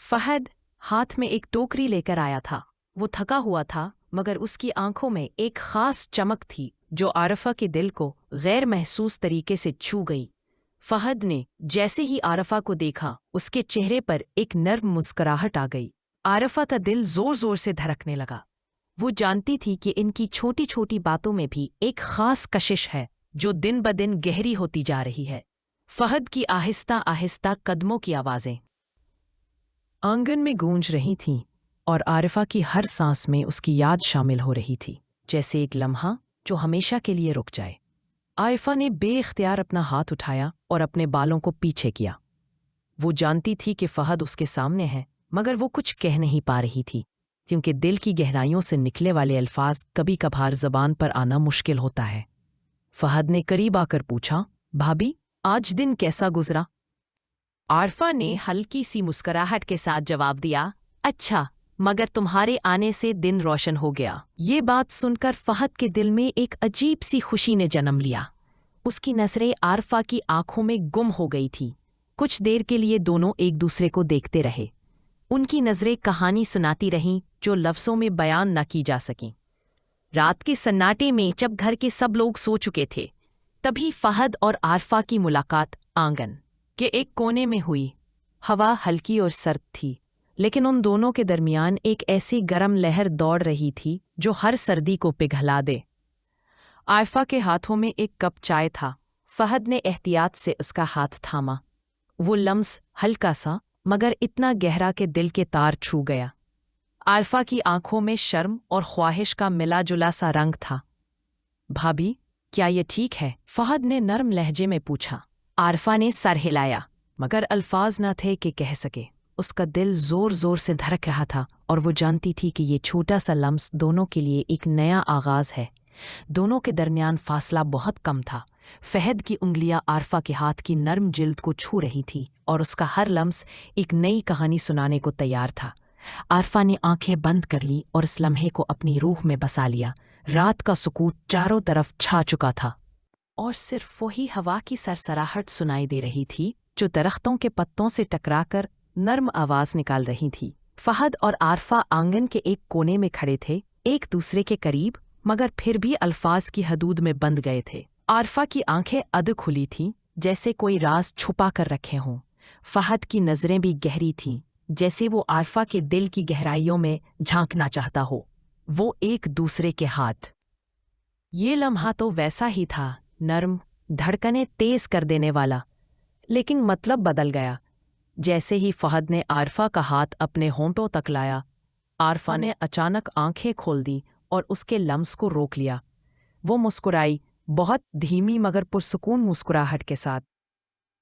फहद हाथ में एक टोकरी लेकर आया था। वो थका हुआ था, मगर उसकी आंखों में एक खास चमक थी जो आरफा के दिल को गैर महसूस तरीके से छू गई। फहद ने जैसे ही आरफा को देखा, उसके चेहरे पर एक नर्म मुस्कुराहट आ गई। आरफा का दिल जोर जोर से धड़कने लगा। वो जानती थी कि इनकी छोटी छोटी बातों में भी एक खास कशिश है जो दिन ब दिन गहरी होती जा रही है। फहद की आहिस्ता आहिस्ता कदमों की आवाज़ें आंगन में गूंज रही थीं और आरिफा की हर सांस में उसकी याद शामिल हो रही थी, जैसे एक लम्हा जो हमेशा के लिए रुक जाए। आरिफा ने बेइख्तियार अपना हाथ उठाया और अपने बालों को पीछे किया। वो जानती थी कि फहद उसके सामने है, मगर वो कुछ कह नहीं पा रही थी, क्योंकि दिल की गहराइयों से निकले वाले अल्फाज कभी कभार ज़बान पर आना मुश्किल होता है। फहद ने करीब आकर पूछा, भाभी, आज दिन कैसा गुजरा? आरफा ने हल्की सी मुस्कुराहट के साथ जवाब दिया, अच्छा, मगर तुम्हारे आने से दिन रोशन हो गया। ये बात सुनकर फहद के दिल में एक अजीब सी खुशी ने जन्म लिया। उसकी नजरें आरफा की आंखों में गुम हो गई थी। कुछ देर के लिए दोनों एक दूसरे को देखते रहे। उनकी नजरें कहानी सुनाती रहीं जो लफ्ज़ों में बयान न की जा सकीं। रात के सन्नाटे में जब घर के सब लोग सो चुके थे, तभी फहद और आरफा की मुलाकात आंगन के एक कोने में हुई। हवा हल्की और सर्द थी, लेकिन उन दोनों के दरमियान एक ऐसी गर्म लहर दौड़ रही थी जो हर सर्दी को पिघला दे। आरफा के हाथों में एक कप चाय था। फहद ने एहतियात से उसका हाथ थामा। वो लम्स हल्का सा, मगर इतना गहरा कि दिल के तार छू गया। आरफा की आंखों में शर्म और ख्वाहिश का मिला जुला सा रंग था। भाभी, क्या ये ठीक है? फहद ने नर्म लहजे में पूछा। आरफा ने सर हिलाया, मगर अल्फाज न थे कि कह सके। उसका दिल जोर जोर से धड़क रहा था और वो जानती थी कि ये छोटा सा लम्स दोनों के लिए एक नया आगाज है। दोनों के दरमियान फासला बहुत कम था। फहद की उंगलियां आरफा के हाथ की नर्म जिल्द को छू रही थी और उसका हर लम्स एक नई कहानी सुनाने को तैयार था। आरफा ने आंखें बंद कर ली और इस लम्हे को अपनी रूह में बसा लिया। रात का सुकून चारों तरफ छा चुका था और सिर्फ वही हवा की सरसराहट सुनाई दे रही थी जो दरख्तों के पत्तों से टकराकर नर्म आवाज निकाल रही थी। फहद और आरफा आंगन के एक कोने में खड़े थे, एक दूसरे के करीब, मगर फिर भी अल्फाज की हदूद में बंद गए थे। आरफा की आंखें अध खुली थीं, जैसे कोई राज छुपा कर रखे हों। फहद की नजरें भी गहरी थीं, जैसे वो आरफा के दिल की गहराइयों में झांकना चाहता हो। वो एक दूसरे के हाथ। ये लम्हा तो वैसा ही था, नर्म, धड़कनें तेज कर देने वाला, लेकिन मतलब बदल गया। जैसे ही फहद ने आरफा का हाथ अपने होंठों तक लाया, आरफा ने अचानक आंखें खोल दी और उसके लम्स को रोक लिया। वो मुस्कुराई, बहुत धीमी मगर पुरसुकून मुस्कुराहट के साथ।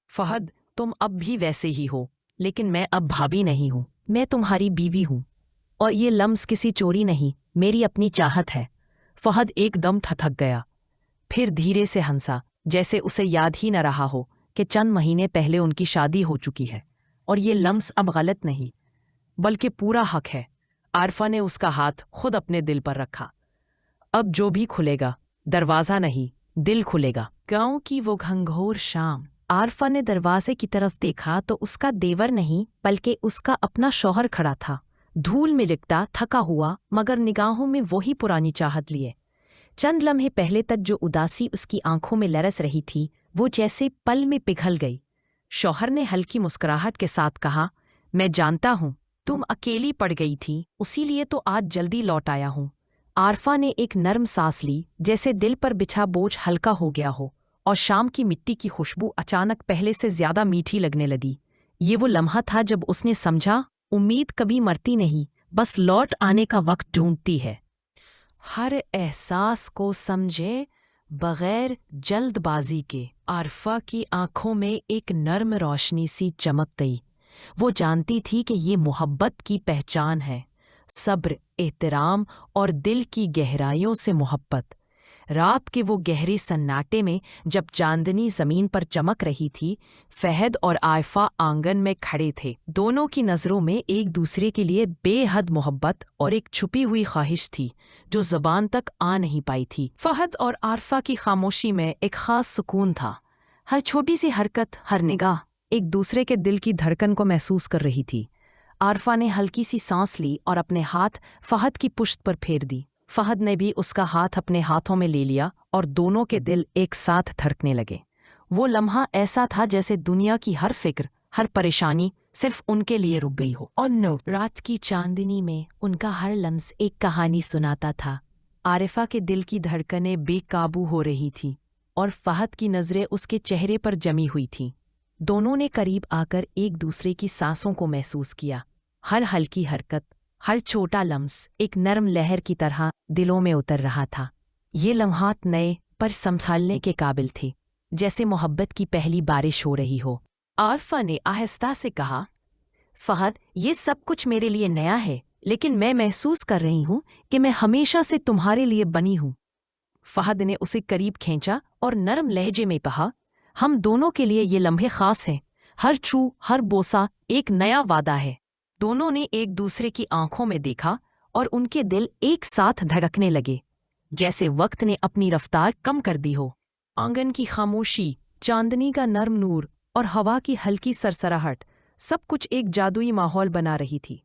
फहद, तुम अब भी वैसे ही हो, लेकिन मैं अब भाभी नहीं हूँ, मैं तुम्हारी बीवी हूँ। और ये लम्स किसी चोरी नहीं, मेरी अपनी चाहत है। फहद एकदम थथक गया, फिर धीरे से हंसा, जैसे उसे याद ही न रहा हो कि चंद महीने पहले उनकी शादी हो चुकी है और ये लम्स अब गलत नहीं, बल्कि पूरा हक है। आरफा ने उसका हाथ खुद अपने दिल पर रखा। अब जो भी खुलेगा, दरवाज़ा नहीं, दिल खुलेगा। गांव की वो घंघोर शाम। आरफा ने दरवाजे की तरफ देखा तो उसका देवर नहीं, बल्कि उसका अपना शौहर खड़ा था। धूल में लिपटा, थका हुआ, मगर निगाहों में वही पुरानी चाहत लिए। चंद लम्हे पहले तक जो उदासी उसकी आंखों में लरस रही थी, वो जैसे पल में पिघल गई। शौहर ने हल्की मुस्कुराहट के साथ कहा, मैं जानता हूँ तुम अकेली पड़ गई थी, उसीलिए तो आज जल्दी लौट आया हूँ। आरफा ने एक नर्म सांस ली, जैसे दिल पर बिछा बोझ हल्का हो गया हो, और शाम की मिट्टी की खुशबू अचानक पहले से ज्यादा मीठी लगने लगी। ये वो लम्हा था जब उसने समझा, उम्मीद कभी मरती नहीं, बस लौट आने का वक्त ढूंढती है। हर एहसास को समझे बगैर जल्दबाजी के। आरफा की आंखों में एक नर्म रोशनी सी चमक गई। वो जानती थी कि ये मोहब्बत की पहचान है, सब्र, एहतराम और दिल की गहराइयों से मोहब्बत। रात के वो गहरे सन्नाटे में जब चांदनी जमीन पर चमक रही थी, फहद और आयफा आंगन में खड़े थे। दोनों की नज़रों में एक दूसरे के लिए बेहद मोहब्बत और एक छुपी हुई ख्वाहिश थी जो ज़बान तक आ नहीं पाई थी। फहद और आरफा की खामोशी में एक ख़ास सुकून था। हर छोटी सी हरकत, हर निगाह एक दूसरे के दिल की धड़कन को महसूस कर रही थी। आरफा ने हल्की सी सांस ली और अपने हाथ फहद की पुश्त पर फेर दी। फहद ने भी उसका हाथ अपने हाथों में ले लिया और दोनों के दिल एक साथ धड़कने लगे। वो लम्हा ऐसा था जैसे दुनिया की हर फिक्र, हर परेशानी सिर्फ उनके लिए रुक गई हो। और नो, रात की चांदनी में उनका हर लम्स एक कहानी सुनाता था। आरिफा के दिल की धड़कनें बेकाबू हो रही थीं और फहद की नज़रें उसके चेहरे पर जमी हुई थीं। दोनों ने करीब आकर एक दूसरे की सांसों को महसूस किया। हर हल्की हरकत, हर छोटा लम्स एक नरम लहर की तरह दिलों में उतर रहा था। ये लम्हात नए पर संभालने के काबिल थे, जैसे मोहब्बत की पहली बारिश हो रही हो। आरिफा ने आहिस्ता से कहा, फहद, ये सब कुछ मेरे लिए नया है, लेकिन मैं महसूस कर रही हूँ कि मैं हमेशा से तुम्हारे लिए बनी हूँ। फहद ने उसे करीब खींचा और नरम लहजे में कहा, हम दोनों के लिए ये लम्हे खास हैं। हर छू, हर बोसा एक नया वादा है। दोनों ने एक दूसरे की आंखों में देखा और उनके दिल एक साथ धड़कने लगे, जैसे वक्त ने अपनी रफ्तार कम कर दी हो। आंगन की खामोशी, चांदनी का नर्म नूर और हवा की हल्की सरसराहट, सब कुछ एक जादुई माहौल बना रही थी।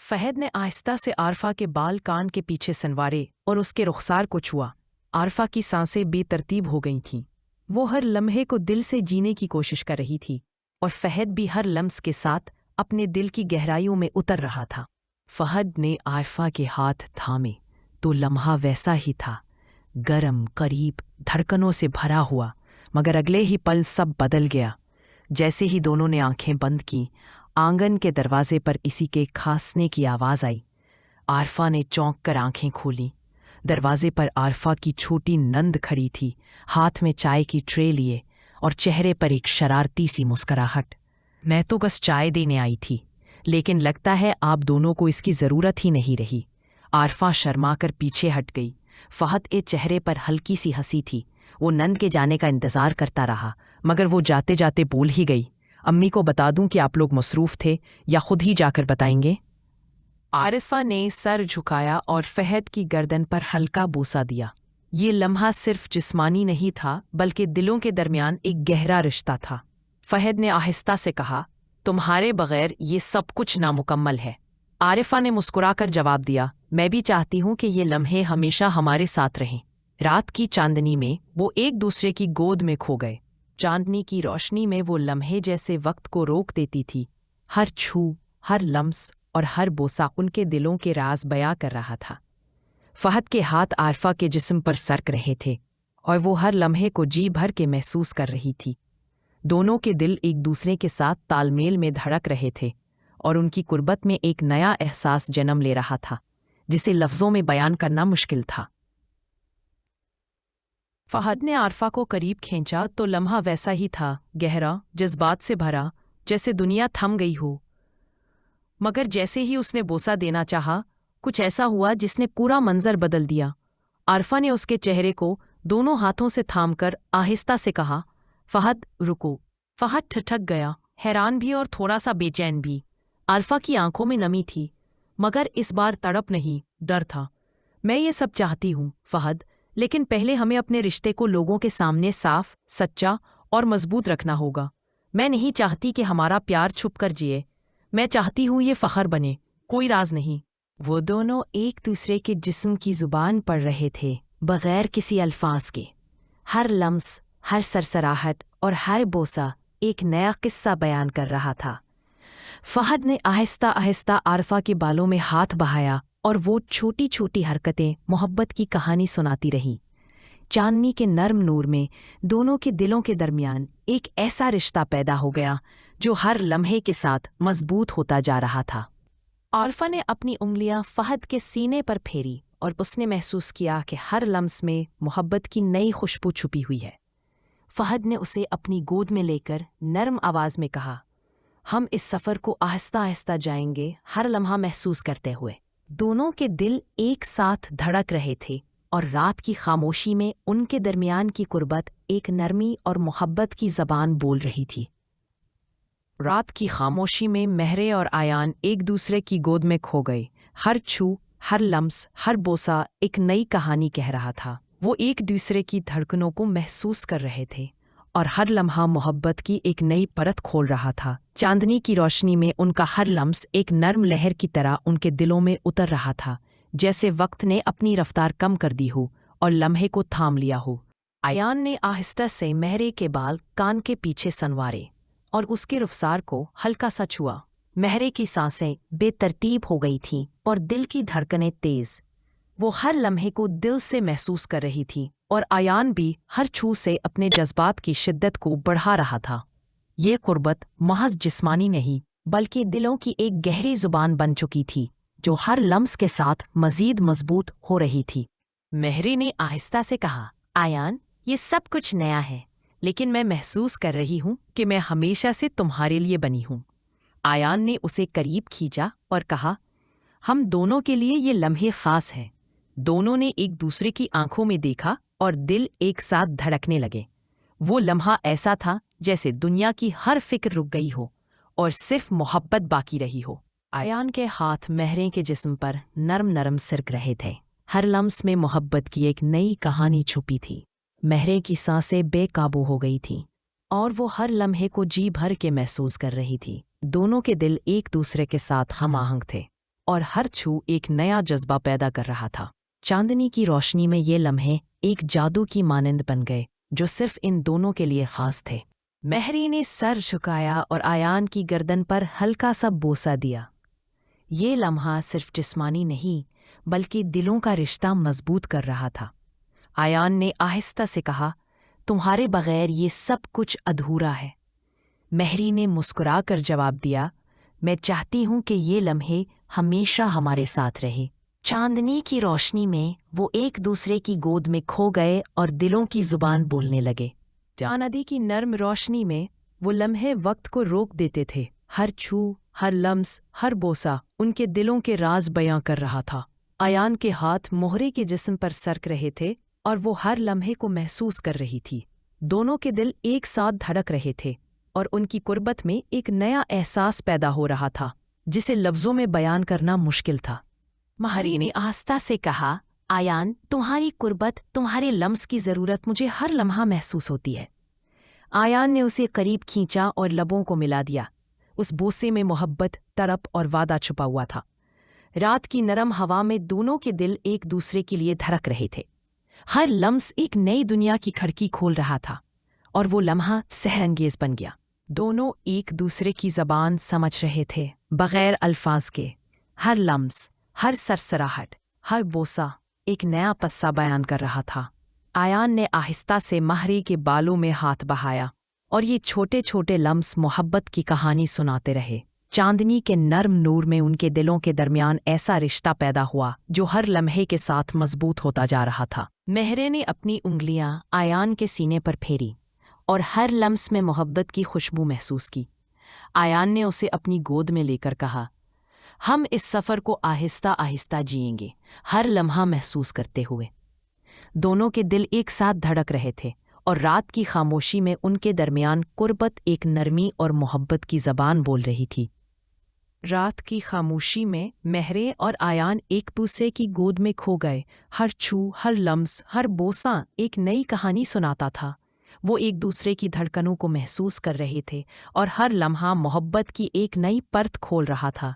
फहद ने आहिस्ता से आरफा के बाल कान के पीछे सनवारे और उसके रुखसार को छुआ। आरफा की सांसें बेतरतीब हो गई थीं। वो हर लम्हे को दिल से जीने की कोशिश कर रही थी और फहद भी हर लम्स के साथ अपने दिल की गहराइयों में उतर रहा था। फहद ने आरफा के हाथ थामे तो लम्हा वैसा ही था, गरम, करीब, धड़कनों से भरा हुआ। मगर अगले ही पल सब बदल गया। जैसे ही दोनों ने आंखें बंद की, आंगन के दरवाजे पर इसी के खांसने की आवाज़ आई। आरफा ने चौंक कर आंखें खोलीं। दरवाजे पर आरफा की छोटी नंद खड़ी थी, हाथ में चाय की ट्रे लिए और चेहरे पर एक शरारती सी मुस्कुराहट। मैं तो बस चाय देने आई थी, लेकिन लगता है आप दोनों को इसकी ज़रूरत ही नहीं रही। आरफा शर्मा कर पीछे हट गई। फहद के चेहरे पर हल्की सी हंसी थी। वो नंद के जाने का इंतज़ार करता रहा, मगर वो जाते जाते बोल ही गई, अम्मी को बता दूं कि आप लोग मसरूफ़ थे या खुद ही जाकर बताएंगे? आरिफा ने सर झुकाया और फहद की गर्दन पर हल्का बोसा दिया। ये लम्हा सिर्फ जिस्मानी नहीं था, बल्कि दिलों के दरमियान एक गहरा रिश्ता था। फहद ने आहिस्ता से कहा, तुम्हारे बगैर ये सब कुछ नामुकम्मल है। आरिफा ने मुस्कुराकर जवाब दिया, मैं भी चाहती हूँ कि ये लम्हे हमेशा हमारे साथ रहें। रात की चांदनी में वो एक दूसरे की गोद में खो गए। चांदनी की रोशनी में वो लम्हे जैसे वक्त को रोक देती थी। हर छू, हर लम्स और हर बोसा उनके दिलों के राज बयां कर रहा था। फहद के हाथ आरफा के जिस्म पर सरक रहे थे और वो हर लम्हे को जी भर के महसूस कर रही थी। दोनों के दिल एक दूसरे के साथ तालमेल में धड़क रहे थे और उनकी कुर्बत में एक नया एहसास जन्म ले रहा था, जिसे लफ्ज़ों में बयान करना मुश्किल था। फहद ने आरफा को करीब खींचा तो लम्हा वैसा ही था, गहरा, जज्बात से भरा, जैसे दुनिया थम गई हो। मगर जैसे ही उसने बोसा देना चाहा, कुछ ऐसा हुआ जिसने पूरा मंजर बदल दिया। आरफा ने उसके चेहरे को दोनों हाथों से थामकर आहिस्ता से कहा, फहद, रुको। फहद ठिठक गया, हैरान भी और थोड़ा सा बेचैन भी। आरफा की आंखों में नमी थी, मगर इस बार तड़प नहीं, डर था। मैं ये सब चाहती हूँ फहद, लेकिन पहले हमें अपने रिश्ते को लोगों के सामने साफ, सच्चा और मजबूत रखना होगा। मैं नहीं चाहती कि हमारा प्यार छुप कर जिए। मैं चाहती हूँ ये फखर बने, कोई राज नहीं। वो दोनों एक दूसरे के जिस्म की जुबान पढ़ रहे थे, बगैर किसी अल्फाज के। हर लम्स, हर सरसराहट और हर बोसा एक नया किस्सा बयान कर रहा था। फहद ने आहिस्ता आहिस्ता आरफा के बालों में हाथ बहाया और वो छोटी छोटी हरकतें मोहब्बत की कहानी सुनाती रहीं। चांदनी के नर्म नूर में दोनों के दिलों के दरमियान एक ऐसा रिश्ता पैदा हो गया जो हर लम्हे के साथ मजबूत होता जा रहा था। आरफा ने अपनी उंगलियां फहद के सीने पर फेरी और उसने महसूस किया कि हर लम्स में मोहब्बत की नई खुशबू छुपी हुई है। फहद ने उसे अपनी गोद में लेकर नरम आवाज में कहा, हम इस सफ़र को आहिस्ता आहिस्ता जाएंगे, हर लम्हा महसूस करते हुए। दोनों के दिल एक साथ धड़क रहे थे और रात की खामोशी में उनके दरमियान की कुर्बत एक नरमी और मोहब्बत की ज़बान बोल रही थी। रात की खामोशी में महरे और आयान एक दूसरे की गोद में खो गए। हर छू, हर लम्स, हर बोसा एक नई कहानी कह रहा था। वो एक दूसरे की धड़कनों को महसूस कर रहे थे और हर लम्हा मोहब्बत की एक नई परत खोल रहा था। चांदनी की रोशनी में उनका हर लम्स एक नर्म लहर की तरह उनके दिलों में उतर रहा था, जैसे वक्त ने अपनी रफ्तार कम कर दी हो और लम्हे को थाम लिया हो। आयान ने आहिस्ता से महरे के बाल कान के पीछे सनवारे और उसके रुखसार को हल्का सा छुआ। महरे की सांसें बेतरतीब हो गई थीं और दिल की धड़कनें तेज। वो हर लम्हे को दिल से महसूस कर रही थी और आयान भी हर छू से अपने जज्बात की शिद्दत को बढ़ा रहा था। ये कुर्बत महज जिस्मानी नहीं बल्कि दिलों की एक गहरी जुबान बन चुकी थी, जो हर लम्स के साथ मजीद मजबूत हो रही थी। महरे ने आहिस्ता से कहा, आयान, ये सब कुछ नया है, लेकिन मैं महसूस कर रही हूँ कि मैं हमेशा से तुम्हारे लिए बनी हूँ। आयान ने उसे करीब खींचा और कहा, हम दोनों के लिए ये लम्हे खास हैं। दोनों ने एक दूसरे की आंखों में देखा और दिल एक साथ धड़कने लगे। वो लम्हा ऐसा था जैसे दुनिया की हर फिक्र रुक गई हो और सिर्फ मोहब्बत बाकी रही हो। आयान के हाथ महरे के जिस्म पर नरम नरम सिरक रहे थे। हर लम्स में मोहब्बत की एक नई कहानी छुपी थी। महरे की सांसें बेकाबू हो गई थीं और वो हर लम्हे को जी भर के महसूस कर रही थी। दोनों के दिल एक दूसरे के साथ हम आहंग थे और हर छू एक नया जज्बा पैदा कर रहा था। चांदनी की रोशनी में ये लम्हे एक जादू की मानंद बन गए, जो सिर्फ इन दोनों के लिए खास थे। महरी ने सर झुकाया और आयान की गर्दन पर हल्का सा बोसा दिया। ये लम्हा सिर्फ जिस्मानी नहीं बल्कि दिलों का रिश्ता मजबूत कर रहा था। आयान ने आहिस्ता से कहा, तुम्हारे बगैर ये सब कुछ अधूरा है। महरी ने मुस्कुरा कर जवाब दिया, मैं चाहती हूँ कि ये लम्हे हमेशा हमारे साथ रहे। चांदनी की रोशनी में वो एक दूसरे की गोद में खो गए और दिलों की जुबान बोलने लगे। चांदनी की नर्म रोशनी में वो लम्हे वक्त को रोक देते थे। हर छू, हर लम्स, हर बोसा उनके दिलों के राज बयां कर रहा था। आयान के हाथ मोहरे के जिस्म पर सरक रहे थे और वो हर लम्हे को महसूस कर रही थी। दोनों के दिल एक साथ धड़क रहे थे और उनकी कुर्बत में एक नया एहसास पैदा हो रहा था, जिसे लफ्जों में बयान करना मुश्किल था। महरी ने आस्था से कहा, आयान, तुम्हारी कुर्बत, तुम्हारे लम्स की ज़रूरत मुझे हर लम्हा महसूस होती है। आयान ने उसे करीब खींचा और लबों को मिला दिया। उस बोसे में मोहब्बत, तड़प और वादा छुपा हुआ था। रात की नरम हवा में दोनों के दिल एक दूसरे के लिए धड़क रहे थे। हर लम्स एक नई दुनिया की खिड़की खोल रहा था और वो लम्हा सहअंगेज बन गया। दोनों एक दूसरे की ज़बान समझ रहे थे, बग़ैर अल्फाज के। हर लम्स, हर सरसराहट, हर बोसा एक नया पस्सा बयान कर रहा था। आयान ने आहिस्ता से महरी के बालों में हाथ बहाया और ये छोटे छोटे लम्स मोहब्बत की कहानी सुनाते रहे। चांदनी के नर्म नूर में उनके दिलों के दरमियान ऐसा रिश्ता पैदा हुआ जो हर लम्हे के साथ मजबूत होता जा रहा था। महरे ने अपनी उंगलियां आयान के सीने पर फेरी और हर लम्स में मोहब्बत की खुशबू महसूस की। आयान ने उसे अपनी गोद में लेकर कहा, हम इस सफ़र को आहिस्ता आहिस्ता जिएंगे, हर लम्हा महसूस करते हुए। दोनों के दिल एक साथ धड़क रहे थे और रात की खामोशी में उनके दरमियान कुर्बत एक नरमी और मोहब्बत की ज़बान बोल रही थी। रात की खामोशी में महरे और आयान एक दूसरे की गोद में खो गए। हर छू, हर लम्स, हर बोसा एक नई कहानी सुनाता था। वो एक दूसरे की धड़कनों को महसूस कर रहे थे और हर लम्हा मोहब्बत की एक नई परत खोल रहा था।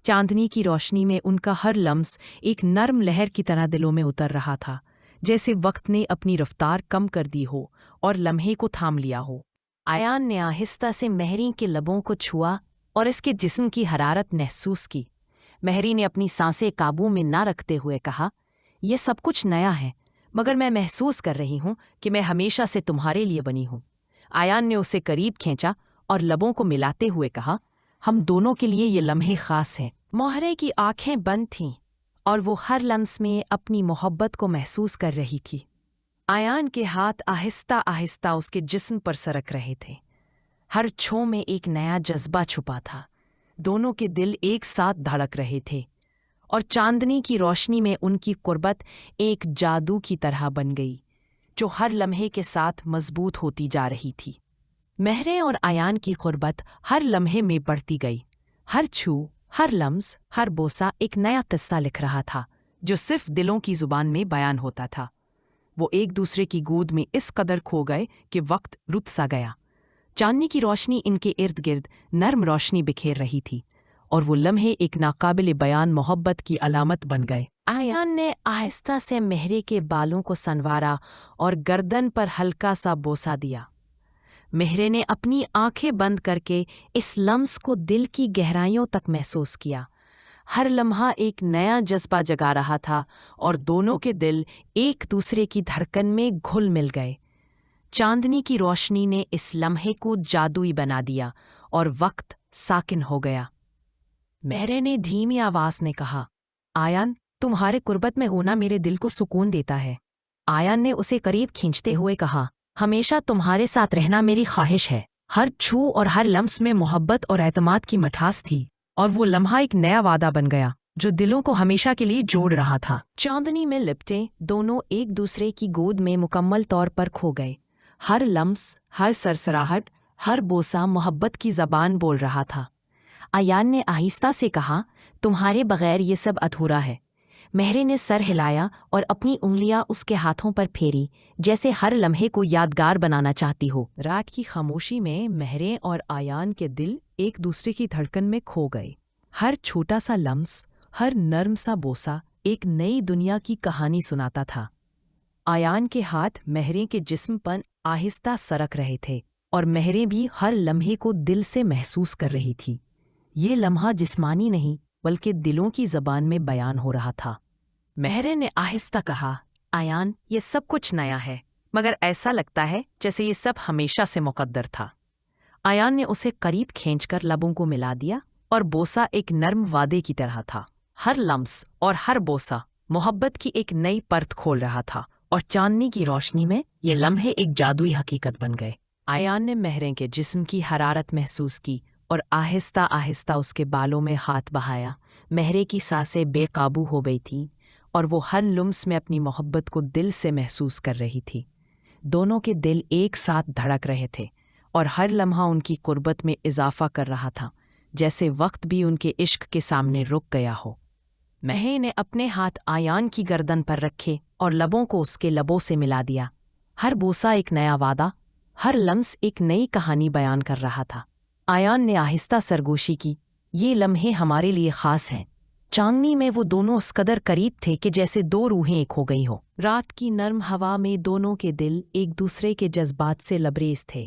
चांदनी की रोशनी में उनका हर लम्स एक नर्म लहर की तरह दिलों में उतर रहा था, जैसे वक्त ने अपनी रफ्तार कम कर दी हो और लम्हे को थाम लिया हो। आयान ने आहिस्ता से महरी के लबों को छुआ और इसके जिस्म की हरारत महसूस की। महरी ने अपनी सांसें काबू में ना रखते हुए कहा, यह सब कुछ नया है, मगर मैं महसूस कर रही हूँ कि मैं हमेशा से तुम्हारे लिए बनी हूँ। आयान ने उसे करीब खींचा और लबों को मिलाते हुए कहा, हम दोनों के लिए ये लम्हे खास हैं। मोहरे की आंखें बंद थीं और वो हर लम्स में अपनी मोहब्बत को महसूस कर रही थी। आयान के हाथ आहिस्ता आहिस्ता उसके जिस्म पर सरक रहे थे। हर छो में एक नया जज्बा छुपा था। दोनों के दिल एक साथ धड़क रहे थे और चांदनी की रोशनी में उनकी कुर्बत एक जादू की तरह बन गई, जो हर लम्हे के साथ मजबूत होती जा रही थी। महरे और आयान की कुर्बत हर लम्हे में बढ़ती गई। हर छू, हर लम्स, हर बोसा एक नया किस्सा लिख रहा था, जो सिर्फ दिलों की जुबान में बयान होता था। وہ ایک دوسرے کی گود میں اس قدر کھو گئے کہ وقت رک سا گیا۔ چاندنی کی روشنی ان کے ارد گرد نرم روشنی بکھیر رہی تھی، اور وہ لمحے ایک ناقابل بیان محبت کی علامت بن گئے۔ آیان نے آہستہ سے مہرے کے بالوں کو سنوارا اور گردن پر ہلکا سا بوسہ دیا۔ مہرے نے اپنی آنکھیں بند کر کے اس لمس کو دل کی گہرائیوں تک محسوس کیا۔ ہر لمحہ ایک نیا جذبہ جگا رہا تھا اور دونوں کے دل ایک دوسرے کی دھڑکن میں گھل مل گئے۔ چاندنی کی روشنی نے اس لمحے کو جادوئی بنا دیا اور وقت ساکن ہو گیا۔ مہرے نے دھیمی آواز میں کہا، آیان، تمہارے قربت میں ہونا میرے دل کو سکون دیتا ہے۔ آیان نے اسے قریب کھینچتے ہوئے کہا، ہمیشہ تمہارے ساتھ رہنا میری خواہش ہے۔ ہر چھو اور ہر لمس میں محبت اور اعتماد کی مٹھاس تھی، اور وہ لمحہ ایک نیا وعدہ بن گیا جو دلوں کو ہمیشہ کے لیے جوڑ رہا تھا۔ چاندنی میں لپٹے دونوں ایک دوسرے کی گود میں مکمل طور پر کھو گئے۔ ہر لمس، ہر سرسراہٹ، ہر بوسہ محبت کی زبان بول رہا تھا۔ آیان نے آہستہ سے کہا، تمہارے بغیر یہ سب ادھورا ہے۔ مہرے نے سر ہلایا اور اپنی انگلیاں اس کے ہاتھوں پر پھیری، جیسے ہر لمحے کو یادگار بنانا چاہتی ہو۔ رات کی خاموشی میں مہرے اور آیان کے دل ایک دوسرے کی دھڑکن میں کھو گئے۔ ہر چھوٹا سا لمس، ہر نرم سا بوسہ ایک نئی دنیا کی کہانی سناتا تھا۔ آیان کے ہاتھ مہرے کے جسم پر آہستہ سرک رہے تھے، اور مہرے بھی ہر لمحے کو دل سے محسوس کر رہی تھی۔ یہ لمحہ جسمانی نہیں بلکہ دلوں کی زبان میں بیان ہو رہا تھا۔ مہرے نے آہستہ کہا، آیان، یہ سب کچھ نیا ہے، مگر ایسا لگتا ہے جیسے یہ سب ہمیشہ سے مقدر تھا۔ آیان نے اسے قریب کھینچ کر لبوں کو ملا دیا، اور بوسہ ایک نرم وعدے کی طرح تھا۔ ہر لمس اور ہر بوسہ محبت کی ایک نئی پرت کھول رہا تھا، اور چاندنی کی روشنی میں یہ لمحے ایک جادوئی حقیقت بن گئے۔ آیان نے مہرے کے جسم کی حرارت محسوس کی اور آہستہ آہستہ اس کے بالوں میں ہاتھ بہایا۔ مہرے کی سانسیں بے قابو ہو گئی تھیں، اور وہ ہر لمس میں اپنی محبت کو دل سے محسوس کر رہی تھی۔ دونوں کے دل ایک ساتھ دھڑک رہے تھے، اور ہر لمحہ ان کی قربت میں اضافہ کر رہا تھا، جیسے وقت بھی ان کے عشق کے سامنے رک گیا ہو۔ مہرے نے اپنے ہاتھ آیان کی گردن پر رکھے اور لبوں کو اس کے لبوں سے ملا دیا۔ ہر بوسہ ایک نیا وعدہ، ہر لمس ایک نئی کہانی بیان کر رہا تھا۔ آیان نے آہستہ سرگوشی کی، یہ لمحے ہمارے لیے خاص ہیں۔ چاندنی میں وہ دونوں اس قدر قریب تھے کہ جیسے دو روحیں ایک ہو گئی ہو۔ رات کی نرم ہوا میں دونوں کے دل ایک دوسرے کے جذبات سے لبریز تھے۔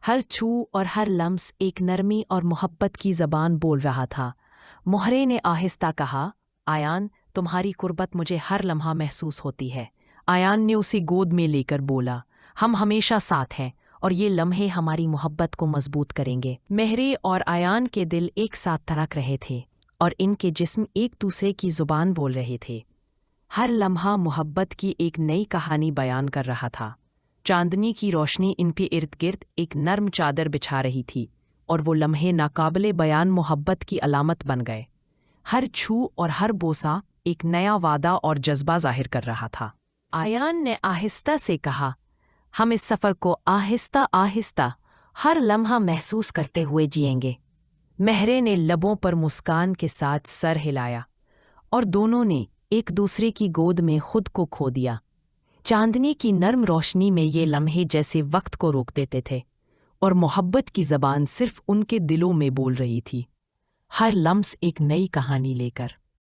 ہر چھو اور ہر لمس ایک نرمی اور محبت کی زبان بول رہا تھا۔ مہرے نے آہستہ کہا، آیان، تمہاری قربت مجھے ہر لمحہ محسوس ہوتی ہے۔ آیان نے اسے گود میں لے کر بولا، ہم ہمیشہ ساتھ ہیں، اور یہ لمحے ہماری محبت کو مضبوط کریں گے۔ مہرے اور آیان کے دل ایک ساتھ دھڑک رہے تھے، اور ان کے جسم ایک دوسرے کی زبان بول رہے تھے۔ ہر لمحہ محبت کی ایک نئی کہانی بیان کر رہا تھا۔ چاندنی کی روشنی ان کے ارد گرد ایک نرم چادر بچھا رہی تھی، اور وہ لمحے ناقابل بیان محبت کی علامت بن گئے۔ ہر چھو اور ہر بوسہ ایک نیا وعدہ اور جذبہ ظاہر کر رہا تھا۔ آیان نے آہستہ سے کہا، ہم اس سفر کو آہستہ آہستہ ہر لمحہ محسوس کرتے ہوئے جئیں گے۔ مہرے نے لبوں پر مسکان کے ساتھ سر ہلایا، اور دونوں نے ایک دوسرے کی گود میں خود کو کھو دیا۔ چاندنی کی نرم روشنی میں یہ لمحے جیسے وقت کو روک دیتے تھے، اور محبت کی زبان صرف ان کے دلوں میں بول رہی تھی، ہر لمس ایک نئی کہانی لے کر۔